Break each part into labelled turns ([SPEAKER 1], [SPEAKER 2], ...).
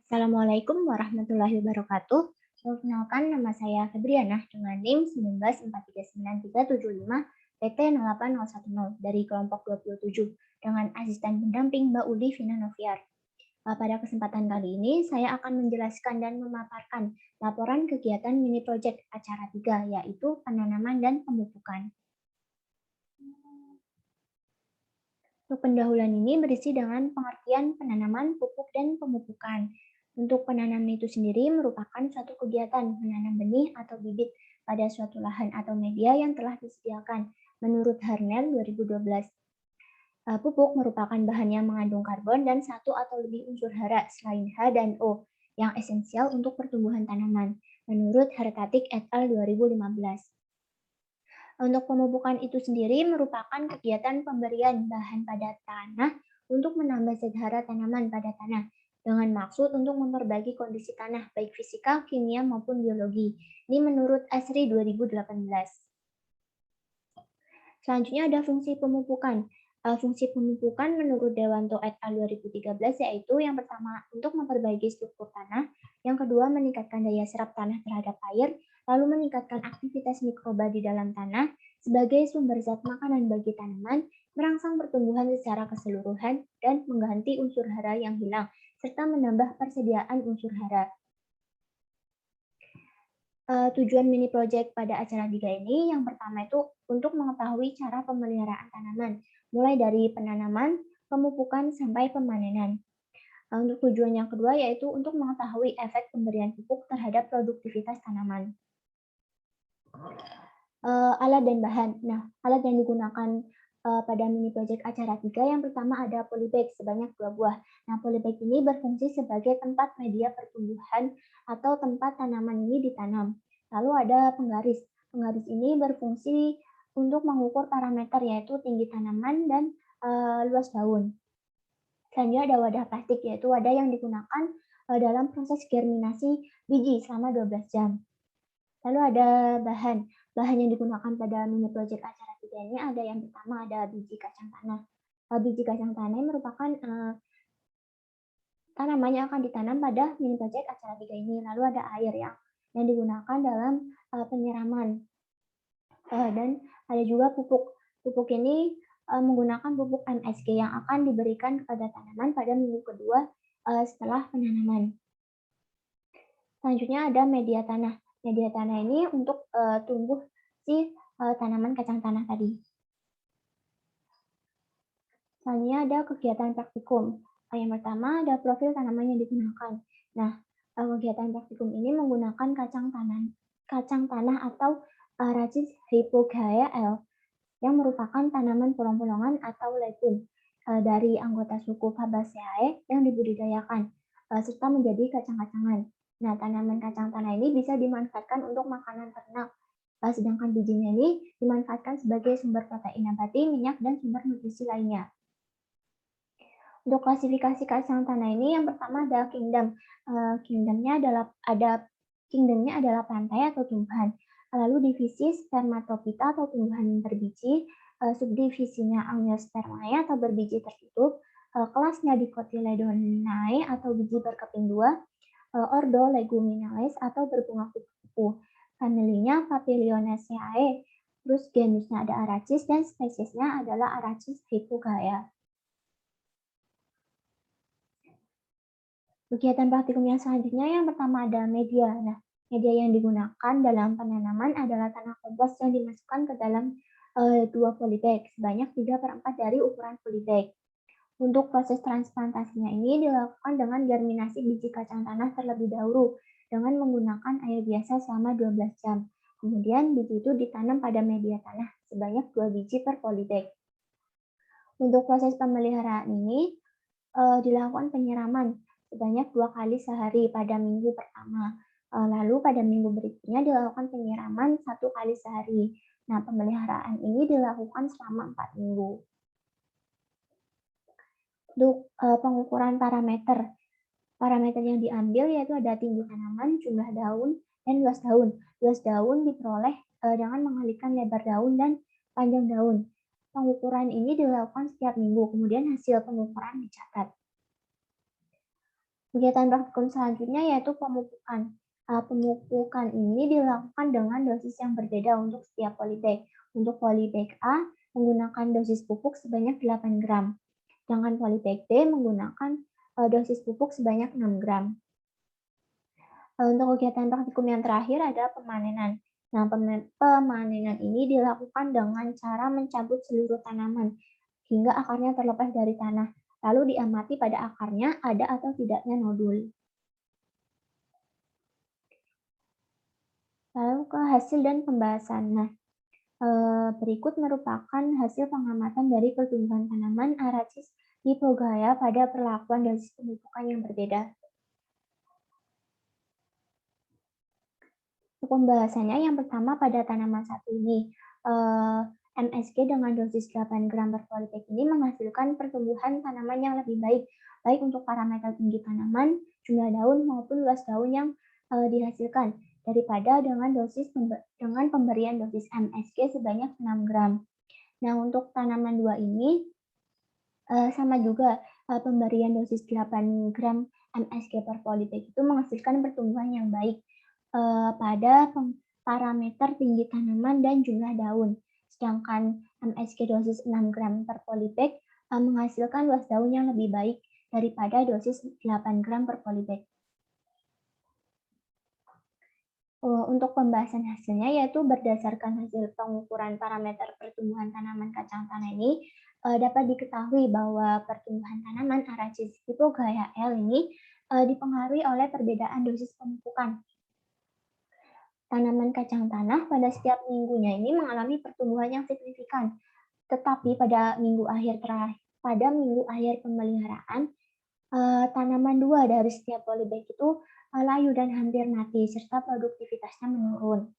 [SPEAKER 1] Assalamualaikum warahmatullahi wabarakatuh. Perkenalkan, nama saya Febriana dengan NIM 194397375 PT 08010 dari kelompok 27 dengan asisten pendamping Mbak Uli Vina Noviar. Pada kesempatan kali ini, saya akan menjelaskan dan memaparkan laporan kegiatan mini project acara 3, yaitu penanaman dan pemupukan. Untuk pendahuluan ini berisi dengan pengertian penanaman, pupuk, dan pemupukan. Untuk penanaman itu sendiri merupakan suatu kegiatan menanam benih atau bibit pada suatu lahan atau media yang telah disediakan menurut Harnell 2012. Pupuk merupakan bahan yang mengandung karbon dan satu atau lebih unsur hara selain H dan O yang esensial untuk pertumbuhan tanaman menurut Hartatik et al. 2015. Untuk pemupukan itu sendiri merupakan kegiatan pemberian bahan pada tanah untuk menambah zat hara tanaman pada tanah dengan maksud untuk memperbaiki kondisi tanah baik fisika, kimia maupun biologi. Ini menurut ASRI 2018. Selanjutnya ada fungsi pemupukan. Fungsi pemupukan menurut Dewanto et al. 2013 yaitu yang pertama untuk memperbaiki struktur tanah, yang kedua meningkatkan daya serap tanah terhadap air, lalu meningkatkan aktivitas mikroba di dalam tanah sebagai sumber zat makanan bagi tanaman, merangsang pertumbuhan secara keseluruhan, dan mengganti unsur hara yang hilang, serta menambah persediaan unsur hara. Tujuan mini project pada acara 3 ini yang pertama itu untuk mengetahui cara pemeliharaan tanaman, mulai dari penanaman, pemupukan, sampai pemanenan. Untuk tujuan yang kedua yaitu untuk mengetahui efek pemberian pupuk terhadap produktivitas tanaman. Alat dan bahan. Nah, alat yang digunakan pada mini project acara 3 yang pertama ada polybag sebanyak 2 buah. Nah, polybag ini berfungsi sebagai tempat media pertumbuhan atau tempat tanaman ini ditanam. Lalu ada penggaris. Penggaris ini berfungsi untuk mengukur parameter yaitu tinggi tanaman dan luas daun. Selanjutnya ada wadah plastik, yaitu wadah yang digunakan dalam proses germinasi biji selama 12 jam. Lalu ada bahan. Bahan yang digunakan pada mini project acara 3 ini ada yang pertama ada biji kacang tanah. Biji kacang tanah merupakan tanaman yang akan ditanam pada mini project acara 3 ini. Lalu ada air yang digunakan dalam penyiraman. Dan ada juga pupuk. Pupuk ini menggunakan pupuk MSG yang akan diberikan kepada tanaman pada minggu kedua setelah penanaman. Selanjutnya ada media tanah. Media tanah ini untuk tumbuh si tanaman kacang tanah tadi. Selanjutnya ada kegiatan praktikum. Yang pertama ada profil tanaman yang digunakan. Nah, kegiatan praktikum ini menggunakan kacang tanah atau Arachis hypogaea L yang merupakan tanaman polong-polongan atau legum dari anggota suku Fabaceae yang dibudidayakan serta menjadi kacang-kacangan. Nah, tanaman kacang tanah ini bisa dimanfaatkan untuk makanan ternak, sedangkan bijinya ini dimanfaatkan sebagai sumber protein nabati, minyak, dan sumber nutrisi lainnya. Untuk klasifikasi kacang tanah ini yang pertama ada kingdom. Kingdomnya adalah pantai atau tumbuhan. Lalu divisi spermatopita atau tumbuhan berbiji, subdivisinya angiospermae atau berbiji tertutup, kelasnya Dicotyledonae atau biji berkeping dua, ordo Leguminales atau berbunga kupu-kupu, familinya Papilionaceae, terus genusnya ada Arachis dan spesiesnya adalah Arachis hypogaea. Kegiatan praktikum yang selanjutnya yang pertama ada media. Nah, media yang digunakan dalam penanaman adalah tanah kompos yang dimasukkan ke dalam 2 polybag sebanyak 3/4 dari ukuran polybag. Untuk proses transplantasinya ini dilakukan dengan germinasi biji kacang tanah terlebih dahulu dengan menggunakan air biasa selama 12 jam. Kemudian biji itu ditanam pada media tanah sebanyak 2 biji per polybag. Untuk proses pemeliharaan ini dilakukan penyiraman sebanyak 2 kali sehari pada minggu pertama. Lalu pada minggu berikutnya dilakukan penyiraman 1 kali sehari. Nah, pemeliharaan ini dilakukan selama 4 minggu. Untuk pengukuran parameter. Parameter yang diambil yaitu ada tinggi tanaman, jumlah daun, dan luas daun. Luas daun diperoleh dengan mengalihkan lebar daun dan panjang daun. Pengukuran ini dilakukan setiap minggu, kemudian hasil pengukuran dicatat. Kegiatan praktikum selanjutnya yaitu pemupukan. Pemupukan ini dilakukan dengan dosis yang berbeda untuk setiap polybag. Untuk polybag A menggunakan dosis pupuk sebanyak 8 gram. Sedangkan polybag B menggunakan dosis pupuk sebanyak 6 gram. Untuk kegiatan praktikum yang terakhir ada pemanenan. Nah, pemanenan ini dilakukan dengan cara mencabut seluruh tanaman hingga akarnya terlepas dari tanah. Lalu diamati pada akarnya ada atau tidaknya nodul. Lalu ke hasil dan pembahasan. Nah, berikut merupakan hasil pengamatan dari pertumbuhan tanaman Aracis hypogaya pada perlakuan dosis pemupukan yang berbeda. Untuk pembahasannya yang pertama pada tanaman satu ini, MSG dengan dosis 8 gram per polybag ini menghasilkan pertumbuhan tanaman yang lebih baik, baik untuk parameter tinggi tanaman, jumlah daun maupun luas daun yang dihasilkan daripada dengan pemberian dosis MSG sebanyak 6 gram. Nah, untuk tanaman 2 ini sama juga pemberian dosis 8 gram MSG per polybag itu menghasilkan pertumbuhan yang baik pada parameter tinggi tanaman dan jumlah daun. Sedangkan MSG dosis 6 gram per polybag menghasilkan luas daun yang lebih baik daripada dosis 8 gram per polybag. Untuk pembahasan hasilnya yaitu berdasarkan hasil pengukuran parameter pertumbuhan tanaman kacang tanah ini dapat diketahui bahwa pertumbuhan tanaman Aracis hypogaya L ini dipengaruhi oleh perbedaan dosis pemupukan. Tanaman kacang tanah pada setiap minggunya ini mengalami pertumbuhan yang signifikan, tetapi pada minggu akhir pemeliharaan tanaman 2 dari setiap polybag itu layu dan hampir mati, serta produktivitasnya menurun.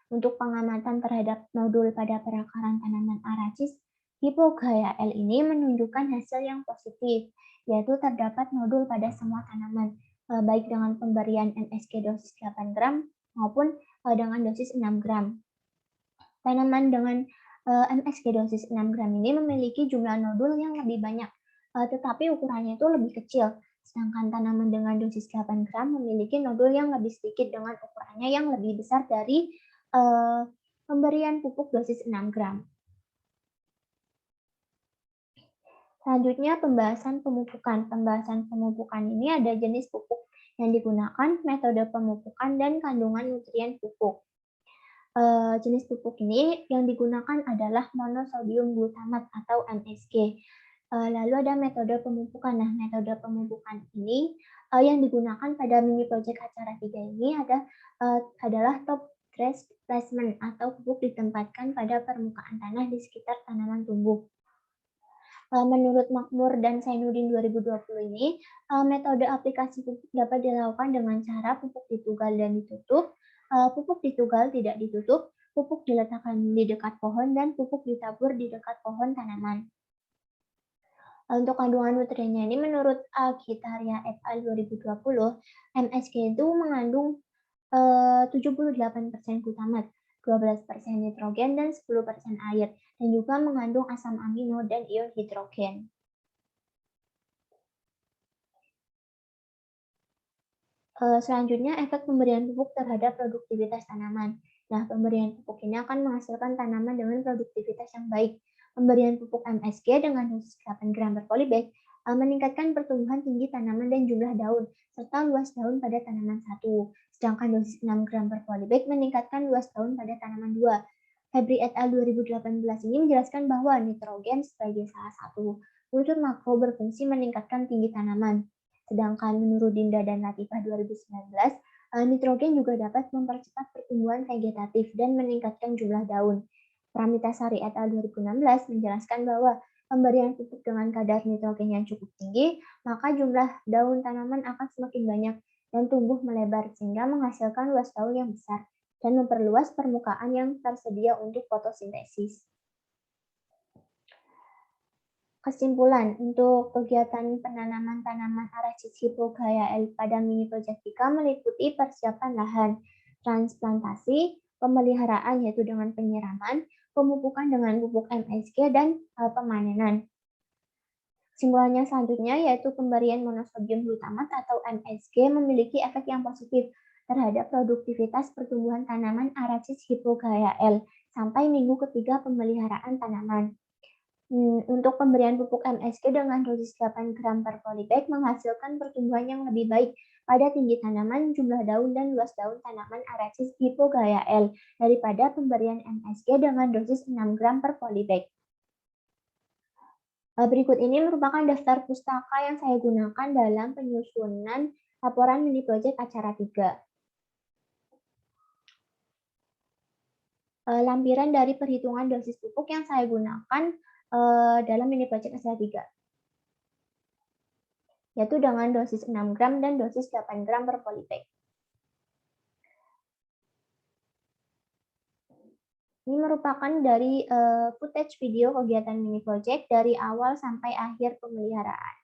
[SPEAKER 1] Untuk pengamatan terhadap nodul pada perakaran tanaman Aracis hypogaya L ini menunjukkan hasil yang positif, yaitu terdapat nodul pada semua tanaman, baik dengan pemberian MSG dosis 8 gram maupun dengan dosis 6 gram. Tanaman dengan MSG dosis 6 gram ini memiliki jumlah nodul yang lebih banyak, tetapi ukurannya itu lebih kecil. Sedangkan tanaman dengan dosis 8 gram memiliki nodul yang lebih sedikit dengan ukurannya yang lebih besar dari pemberian pupuk dosis 6 gram. Selanjutnya pembahasan pemupukan. Pembahasan pemupukan ini ada jenis pupuk yang digunakan, metode pemupukan, dan kandungan nutrien pupuk. Jenis pupuk ini yang digunakan adalah monosodium glutamat atau MSG. Lalu ada metode pemupukan. Nah, metode pemupukan ini yang digunakan pada mini project acara 3 ini adalah top dress placement atau pupuk ditempatkan pada permukaan tanah di sekitar tanaman tumbuh. Menurut Makmur dan Zainuddin 2020 ini, metode aplikasi pupuk dapat dilakukan dengan cara pupuk ditugal dan ditutup, pupuk ditugal tidak ditutup, pupuk diletakkan di dekat pohon, dan pupuk ditabur di dekat pohon tanaman. Untuk kandungan nutriennya ini menurut Agitaria et al. 2020, MSG itu mengandung 78% glutamat, 12% nitrogen, dan 10% air, dan juga mengandung asam amino dan ion hidrogen. Selanjutnya, efek pemberian pupuk terhadap produktivitas tanaman. Nah, pemberian pupuk ini akan menghasilkan tanaman dengan produktivitas yang baik. Pemberian pupuk MSG dengan dosis 8 gram per polybag meningkatkan pertumbuhan tinggi tanaman dan jumlah daun, serta luas daun pada tanaman 1. Sedangkan dosis 6 gram per polybag meningkatkan luas daun pada tanaman 2. Febri et al. 2018 ini menjelaskan bahwa nitrogen sebagai salah satu unsur makro berfungsi meningkatkan tinggi tanaman. Sedangkan menurut Dinda dan Latifah 2019, nitrogen juga dapat mempercepat pertumbuhan vegetatif dan meningkatkan jumlah daun. Pramitasari et al. 2016 menjelaskan bahwa pemberian pupuk dengan kadar nitrogen yang cukup tinggi, maka jumlah daun tanaman akan semakin banyak dan tumbuh melebar sehingga menghasilkan luas daun yang besar dan memperluas permukaan yang tersedia untuk fotosintesis. Kesimpulan, untuk kegiatan penanaman tanaman Aracis hypogaya L pada mini project 3 meliputi persiapan lahan, transplantasi, pemeliharaan yaitu dengan penyiraman, pemupukan dengan pupuk MSG, dan pemanenan. Kesimpulannya selanjutnya yaitu pemberian monosodium glutamat atau MSG memiliki efek yang positif terhadap produktivitas pertumbuhan tanaman Aracis hypogaea L sampai minggu ketiga pemeliharaan tanaman. Untuk pemberian pupuk MSG dengan dosis 8 gram per polybag menghasilkan pertumbuhan yang lebih baik pada tinggi tanaman, jumlah daun, dan luas daun tanaman Aracis hypogaea L daripada pemberian MSG dengan dosis 6 gram per polybag. Berikut ini merupakan daftar pustaka yang saya gunakan dalam penyusunan laporan mini project acara 3. Lampiran dari perhitungan dosis pupuk yang saya gunakan dalam mini project acara 3, yaitu dengan dosis 6 gram dan dosis 8 gram per polybag. Ini merupakan dari footage video kegiatan mini project dari awal sampai akhir pemeliharaan.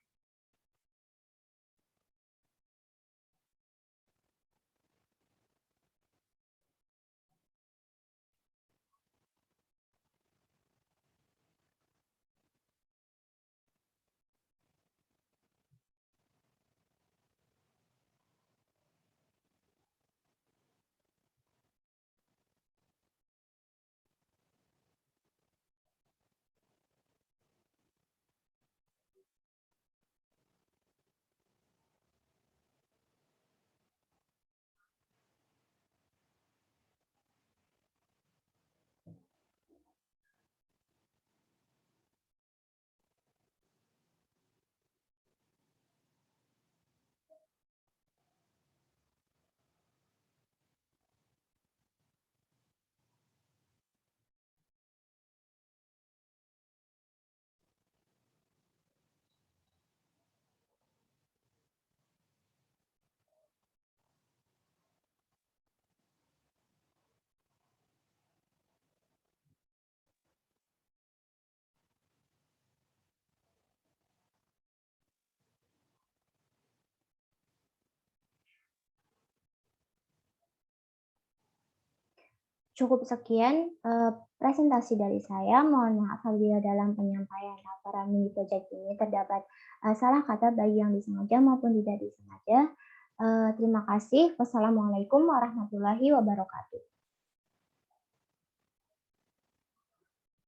[SPEAKER 1] Cukup sekian presentasi dari saya. Mohon maaf apabila dalam penyampaian laporan mini project ini terdapat salah kata baik yang disengaja maupun tidak disengaja. Terima kasih. Wassalamualaikum warahmatullahi wabarakatuh.